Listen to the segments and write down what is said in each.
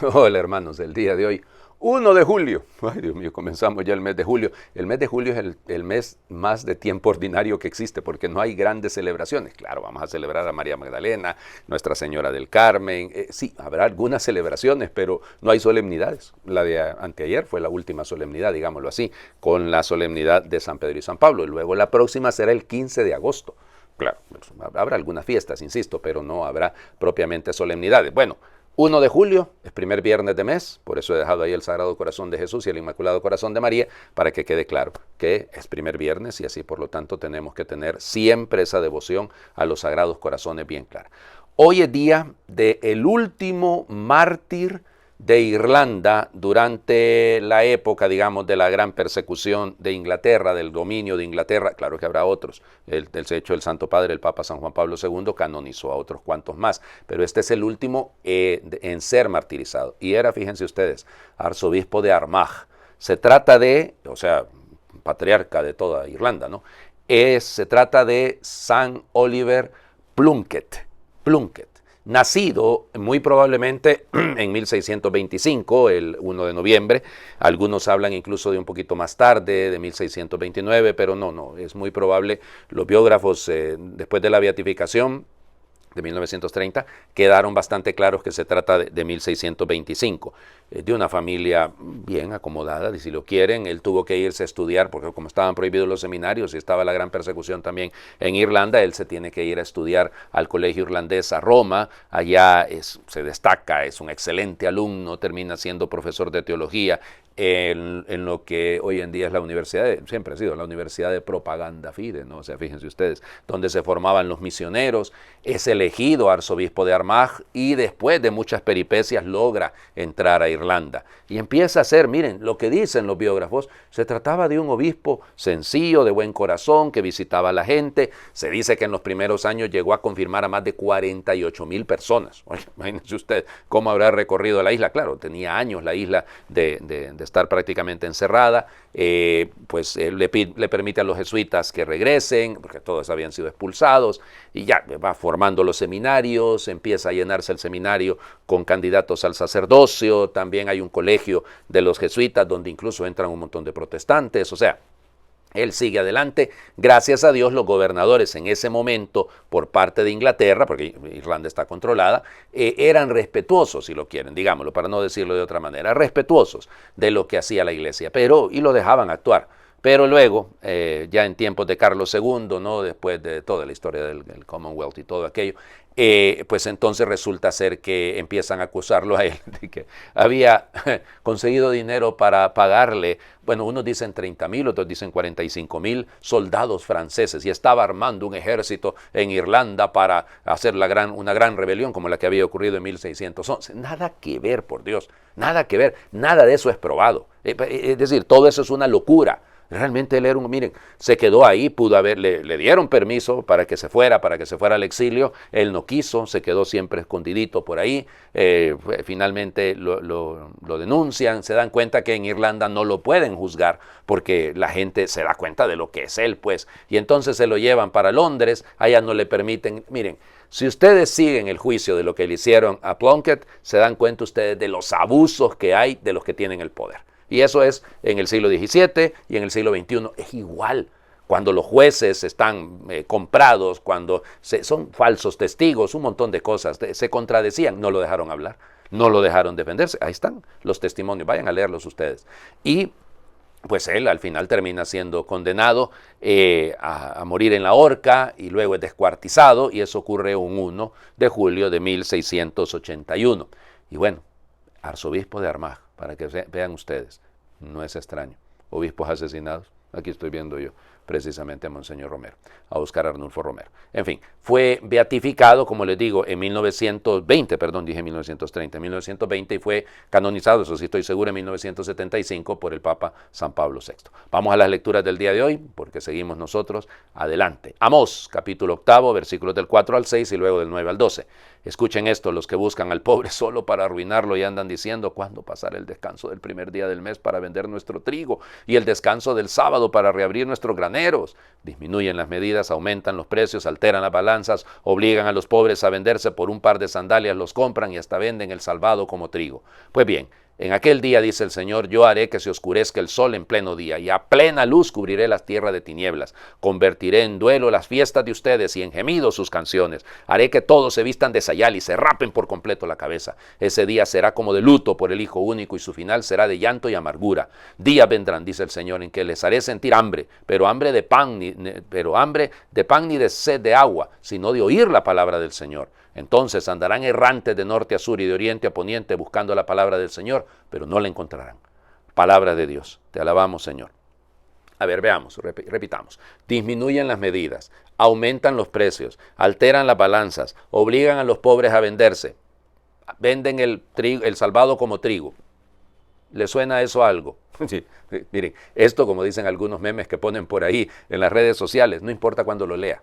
Hola hermanos, el día de hoy, 1 de julio. Ay Dios mío, comenzamos ya el mes de julio. El mes de julio es el mes más de tiempo ordinario que existe porque no hay grandes celebraciones. Claro, vamos a celebrar a María Magdalena, Nuestra Señora del Carmen. Sí, habrá algunas celebraciones, pero no hay solemnidades. La de anteayer fue la última solemnidad, digámoslo así, con la solemnidad de San Pedro y San Pablo. Y luego la próxima será el 15 de agosto. Claro, habrá algunas fiestas, insisto, pero no habrá propiamente solemnidades. Bueno, 1 de julio es primer viernes de mes, por eso he dejado ahí el Sagrado Corazón de Jesús y el Inmaculado Corazón de María, para que quede claro que es primer viernes y así por lo tanto tenemos que tener siempre esa devoción a los Sagrados Corazones bien clara. Hoy es día del último mártir de Irlanda durante la época, digamos, de la gran persecución de Inglaterra, del dominio de Inglaterra. Claro que habrá otros. El hecho del Santo Padre, el Papa San Juan Pablo II, canonizó a otros cuantos más, pero este es el último en ser martirizado. Y era, fíjense ustedes, arzobispo de Armagh. Se trata de, o sea, patriarca de toda Irlanda, ¿no? Se trata de San Oliver Plunkett. Nacido muy probablemente en 1625, el 1 de noviembre, algunos hablan incluso de un poquito más tarde, de 1629, pero no, es muy probable. Los biógrafos, después de la beatificación de 1930, quedaron bastante claros que se trata de 1625, de una familia bien acomodada, si lo quieren. Él tuvo que irse a estudiar, porque como estaban prohibidos los seminarios y estaba la gran persecución también en Irlanda, él se tiene que ir a estudiar al colegio irlandés a Roma. Allá se destaca, es un excelente alumno, termina siendo profesor de teología en lo que hoy en día es la universidad, siempre ha sido la Universidad de Propaganda Fide, ¿no? O sea, fíjense ustedes, donde se formaban los misioneros. Es elegido arzobispo de Armagh y después de muchas peripecias logra entrar a Irlanda. Y empieza a ser, miren, lo que dicen los biógrafos, se trataba de un obispo sencillo, de buen corazón, que visitaba a la gente. Se dice que en los primeros años llegó a confirmar a más de 48,000 personas. Oye, imagínense usted cómo habrá recorrido la isla. Claro, tenía años la isla de estar prácticamente encerrada. Pues le permite a los jesuitas que regresen, porque todos habían sido expulsados, y ya va formando los seminarios, empieza a llenarse el seminario con candidatos al sacerdocio. También hay un colegio de los jesuitas donde incluso entran un montón de protestantes. O sea, él sigue adelante. Gracias a Dios, los gobernadores en ese momento, por parte de Inglaterra, porque Irlanda está controlada, eran respetuosos, si lo quieren, digámoslo, para no decirlo de otra manera, respetuosos de lo que hacía la iglesia, y lo dejaban actuar. Pero luego, ya en tiempos de Carlos II, ¿no? Después de toda la historia del Commonwealth y todo aquello, pues entonces resulta ser que empiezan a acusarlo a él de que había conseguido dinero para pagarle, bueno, unos dicen 30,000, otros dicen 45,000 soldados franceses, y estaba armando un ejército en Irlanda para hacer una gran rebelión como la que había ocurrido en 1611. Nada que ver, por Dios, nada que ver, nada de eso es probado. Es decir, todo eso es una locura. Realmente él era miren, se quedó ahí, le dieron permiso para que se fuera al exilio. Él no quiso, se quedó siempre escondidito por ahí. Finalmente lo denuncian, se dan cuenta que en Irlanda no lo pueden juzgar porque la gente se da cuenta de lo que es él, pues. Y entonces se lo llevan para Londres, allá no le permiten. Miren, si ustedes siguen el juicio de lo que le hicieron a Plunkett, se dan cuenta ustedes de los abusos que hay de los que tienen el poder. Y eso es en el siglo XVII y en el siglo XXI. Es igual. Cuando los jueces están comprados, cuando son falsos testigos, un montón de cosas, se contradecían, no lo dejaron hablar, no lo dejaron defenderse. Ahí están los testimonios, vayan a leerlos ustedes. Y pues él al final termina siendo condenado a morir en la horca y luego es descuartizado, y eso ocurre un 1 de julio de 1681. Y bueno, arzobispo de Armagh, para que vean ustedes, no es extraño. Obispos asesinados, aquí estoy viendo yo precisamente a Monseñor Romero, a Óscar Arnulfo Romero. En fin, fue beatificado, como les digo, en 1920, perdón, dije 1930, en 1920, y fue canonizado, eso sí estoy seguro, en 1975 por el Papa San Pablo VI. Vamos a las lecturas del día de hoy, porque seguimos nosotros adelante. Amós, capítulo 8, versículos del 4 al 6 y luego del 9 al 12. Escuchen esto, los que buscan al pobre solo para arruinarlo y andan diciendo, ¿cuándo pasará el descanso del primer día del mes para vender nuestro trigo y el descanso del sábado para reabrir nuestros graneros? altaneros. Disminuyen las medidas, aumentan los precios, alteran las balanzas, obligan a los pobres a venderse por un par de sandalias, los compran y hasta venden el salvado como trigo. Pues bien, en aquel día, dice el Señor, yo haré que se oscurezca el sol en pleno día, y a plena luz cubriré la tierra de tinieblas. Convertiré en duelo las fiestas de ustedes y en gemidos sus canciones. Haré que todos se vistan de sayal y se rapen por completo la cabeza. Ese día será como de luto por el Hijo único, y su final será de llanto y amargura. Días vendrán, dice el Señor, en que les haré sentir hambre, pero hambre de pan ni de sed de agua, sino de oír la palabra del Señor. Entonces andarán errantes de norte a sur y de oriente a poniente buscando la palabra del Señor, pero no la encontrarán. Palabra de Dios. Te alabamos, Señor. A ver, veamos, repitamos. Disminuyen las medidas, aumentan los precios, alteran las balanzas, obligan a los pobres a venderse, venden el salvado como trigo. ¿Le suena eso a algo? Sí, miren, esto, como dicen algunos memes que ponen por ahí en las redes sociales, no importa cuándo lo lea.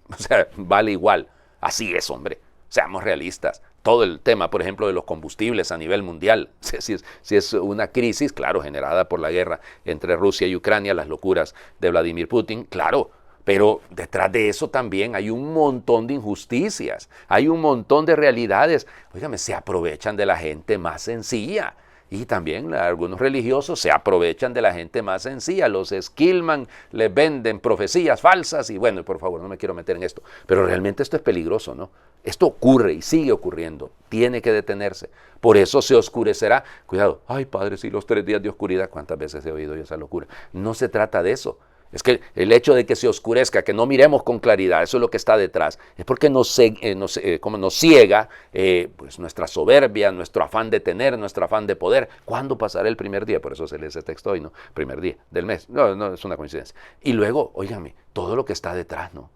O sea, vale igual. Así es, hombre. Seamos realistas. Todo el tema, por ejemplo, de los combustibles a nivel mundial, si es una crisis, claro, generada por la guerra entre Rusia y Ucrania, las locuras de Vladimir Putin, claro, pero detrás de eso también hay un montón de injusticias, hay un montón de realidades. Óigame, se aprovechan de la gente más sencilla. Y también algunos religiosos se aprovechan de la gente más sencilla, los esquilman, les venden profecías falsas y bueno, por favor, no me quiero meter en esto, pero realmente esto es peligroso, ¿no? Esto ocurre y sigue ocurriendo, tiene que detenerse, por eso se oscurecerá. Cuidado, ay padre, si los 3 días de oscuridad, ¿cuántas veces he oído yo esa locura? No se trata de eso. Es que el hecho de que se oscurezca, que no miremos con claridad, eso es lo que está detrás, es porque nos ciega pues nuestra soberbia, nuestro afán de tener, nuestro afán de poder. ¿Cuándo pasará el primer día? Por eso se lee ese texto hoy, ¿no? Primer día del mes. No, es una coincidencia. Y luego, óigame, todo lo que está detrás, ¿no? O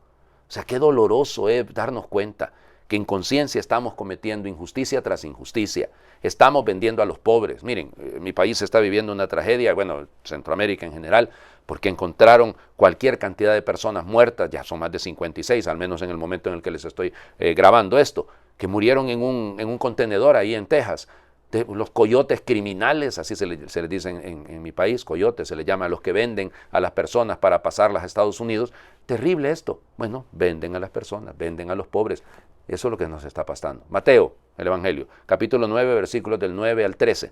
sea, qué doloroso es darnos cuenta que en conciencia estamos cometiendo injusticia tras injusticia. Estamos vendiendo a los pobres. Miren, mi país está viviendo una tragedia, bueno, Centroamérica en general, porque encontraron cualquier cantidad de personas muertas, ya son más de 56, al menos en el momento en el que les estoy grabando esto, que murieron en un contenedor ahí en Texas. Los coyotes criminales, así se les dice en mi país, coyotes, se les llama a los que venden a las personas para pasarlas a Estados Unidos. Terrible esto. Bueno, venden a las personas, venden a los pobres. Eso es lo que nos está pasando. Mateo, el Evangelio, capítulo 9, versículos del 9 al 13.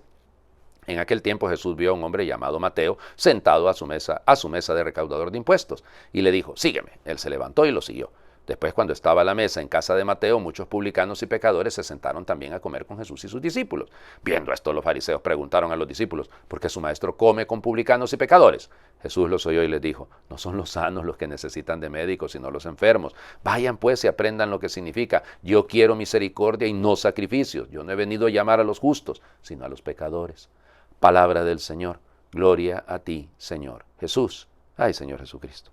En aquel tiempo Jesús vio a un hombre llamado Mateo sentado a su mesa de recaudador de impuestos, y le dijo, sígueme. Él se levantó y lo siguió. Después, cuando estaba a la mesa en casa de Mateo, muchos publicanos y pecadores se sentaron también a comer con Jesús y sus discípulos. Viendo esto, los fariseos preguntaron a los discípulos, ¿por qué su maestro come con publicanos y pecadores? Jesús los oyó y les dijo, no son los sanos los que necesitan de médicos, sino los enfermos. Vayan pues y aprendan lo que significa, yo quiero misericordia y no sacrificios. Yo no he venido a llamar a los justos, sino a los pecadores. Palabra del Señor. Gloria a ti, Señor Jesús. Ay, Señor Jesucristo.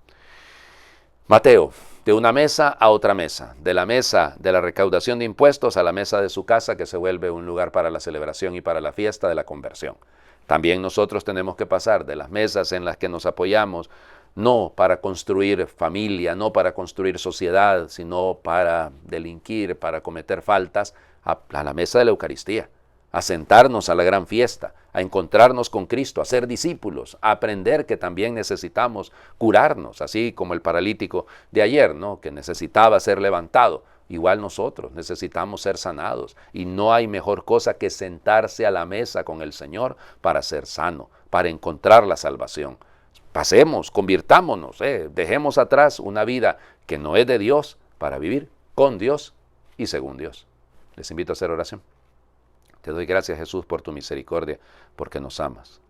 Mateo, de una mesa a otra mesa, de la mesa de la recaudación de impuestos a la mesa de su casa, que se vuelve un lugar para la celebración y para la fiesta de la conversión. También nosotros tenemos que pasar de las mesas en las que nos apoyamos, no para construir familia, no para construir sociedad, sino para delinquir, para cometer faltas, a la mesa de la Eucaristía, a sentarnos a la gran fiesta, a encontrarnos con Cristo, a ser discípulos, a aprender que también necesitamos curarnos, así como el paralítico de ayer, ¿no? Que necesitaba ser levantado. Igual nosotros necesitamos ser sanados, y no hay mejor cosa que sentarse a la mesa con el Señor para ser sano, para encontrar la salvación. Pasemos, convirtámonos, dejemos atrás una vida que no es de Dios para vivir con Dios y según Dios. Les invito a hacer oración. Te doy gracias, Jesús, por tu misericordia, porque nos amas.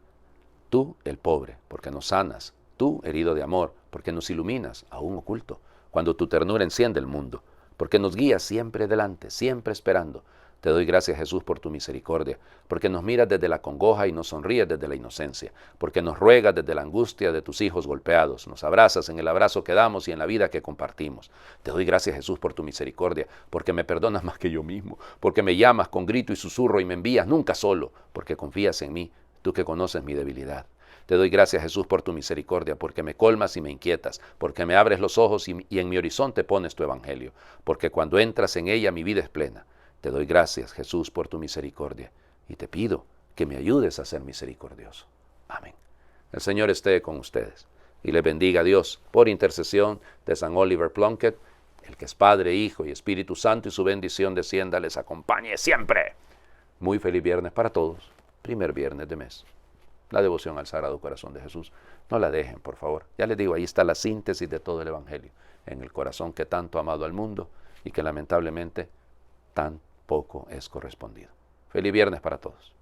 Tú, el pobre, porque nos sanas. Tú, herido de amor, porque nos iluminas, aún oculto, cuando tu ternura enciende el mundo, porque nos guías siempre delante, siempre esperando. Te doy gracias, Jesús, por tu misericordia, porque nos miras desde la congoja y nos sonríes desde la inocencia, porque nos ruegas desde la angustia de tus hijos golpeados, nos abrazas en el abrazo que damos y en la vida que compartimos. Te doy gracias, Jesús, por tu misericordia, porque me perdonas más que yo mismo, porque me llamas con grito y susurro y me envías nunca solo, porque confías en mí, tú que conoces mi debilidad. Te doy gracias, Jesús, por tu misericordia, porque me colmas y me inquietas, porque me abres los ojos y en mi horizonte pones tu evangelio, porque cuando entras en ella mi vida es plena. Te doy gracias, Jesús, por tu misericordia, y te pido que me ayudes a ser misericordioso. Amén. El Señor esté con ustedes, y les bendiga a Dios por intercesión de San Oliver Plunkett, el que es Padre, Hijo y Espíritu Santo, y su bendición descienda, les acompañe siempre. Muy feliz viernes para todos, primer viernes de mes. La devoción al Sagrado Corazón de Jesús, no la dejen, por favor. Ya les digo, ahí está la síntesis de todo el Evangelio, en el corazón que tanto ha amado al mundo y que lamentablemente tan poco es correspondido. Feliz viernes para todos.